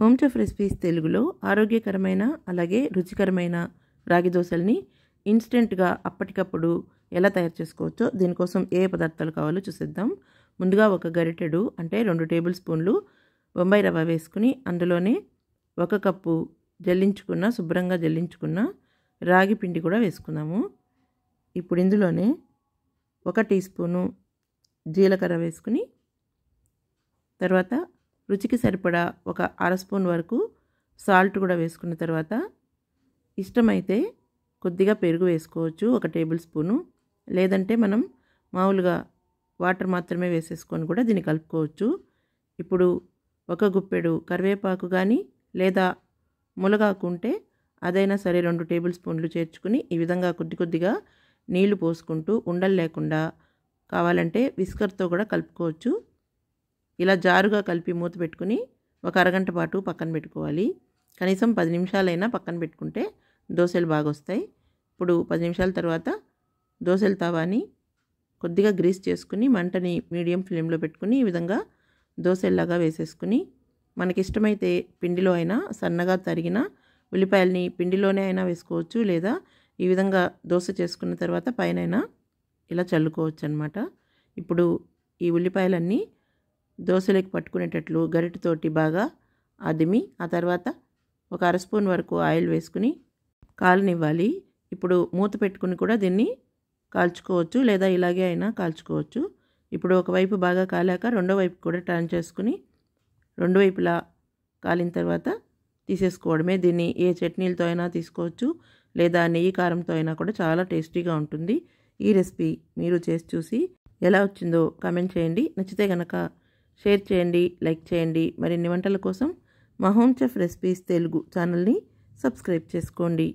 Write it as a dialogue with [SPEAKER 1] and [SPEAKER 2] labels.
[SPEAKER 1] Home chef recipes తెలుగులో ఆరోగ్యకరమైన అలాగే రుచికరమైన రాగి దోశల్ని ఇన్స్టెంట్గా అప్పటికప్పుడు ఎలా తయారు చేసుకోవచ్చో దీనికోసం ఏ పదార్థాలు కావాలో చూసేద్దాం. ముందుగా ఒక గరిటెడు అంటే 2 టేబుల్ స్పూన్లు బొంబాయి రవ్వ వేసుకుని అందులోనే 1 కప్పు శుభ్రంగా జల్లించుకున్న రాగి పిండి కూడా వేసుకుందాము. ఇప్పుడు ఇందులోనే 1 టీ స్పూను జీలకర్ర వేసుకుని తర్వాత రుచికి సరిపడా 1 అర స్పూన్ వరకు సాల్ట్ కూడా వేసుకున్న తర్వాత ఇష్టమైతే కొద్దిగా పెరుగు వేసుకోవచ్చు 1 టేబుల్ స్పూను, లేదంటే మనం మామూలుగా వాటర్ మాత్రమే వేసేసుకొని కూడా దీన్ని కలుపుకోవచ్చు. ఇప్పుడు 1 గుప్పెడు కరివేపాకు కానీ లేదా ములగాకు ఉంటే అదైనా సరే 2 టేబుల్ స్పూన్లు చేర్చుకుని ఈ విధంగా కొద్దిగా నీళ్లు పోసుకుంటూ ఉండలు లేకుండా కావాలంటే విస్కర్తో కూడా కలుపుకోవచ్చు. ఇలా జారుగా కలిపి మూత పెట్టుకుని 1 అరగంట పాటు పక్కన పెట్టుకోవాలి. కనీసం 10 నిమిషాలైనా పక్కన పెట్టుకుంటే దోశలు బాగా వస్తాయి. ఇప్పుడు 10 నిమిషాల తర్వాత దోశల తవాని కొద్దిగా గ్రీస్ చేసుకుని మంటని మీడియం ఫ్లేమ్లో పెట్టుకుని ఈ విధంగా దోశల్లాగా వేసేసుకుని మనకి ఇష్టమైతే పిండిలో అయినా సన్నగా తరిగిన ఉల్లిపాయలని పిండిలోనే అయినా వేసుకోవచ్చు, లేదా ఈ విధంగా దోశ చేసుకున్న తర్వాత పైన ఇలా చల్లుకోవచ్చు అన్నమాట. ఇప్పుడు ఈ ఉల్లిపాయలన్నీ దోశలోకి పట్టుకునేటట్లు గరిటెతోటి బాగా అదిమి ఆ తర్వాత 1 అర స్పూన్ వరకు ఆయిల్ వేసుకుని కాలనివ్వాలి. ఇప్పుడు మూత పెట్టుకుని కూడా దీన్ని కాల్చుకోవచ్చు, లేదా ఇలాగే అయినా కాల్చుకోవచ్చు. ఇప్పుడు ఒకవైపు బాగా కాలాక రెండో వైపు కూడా టర్న్ చేసుకుని 2 వైపులా కాలిన తర్వాత తీసేసుకోవడమే. దీన్ని ఏ చట్నీలతో అయినా తీసుకోవచ్చు, లేదా నెయ్యి కారంతో అయినా కూడా చాలా టేస్టీగా ఉంటుంది. ఈ రెసిపీ మీరు చేసి చూసి ఎలా వచ్చిందో కామెంట్ చేయండి. నచ్చితే కనుక షేర్ చేయండి, లైక్ చేయండి. మరిన్ని వంటల కోసం మా హోమ్ చెఫ్ రెసిపీస్ తెలుగు ఛానల్ని సబ్స్క్రైబ్ చేసుకోండి.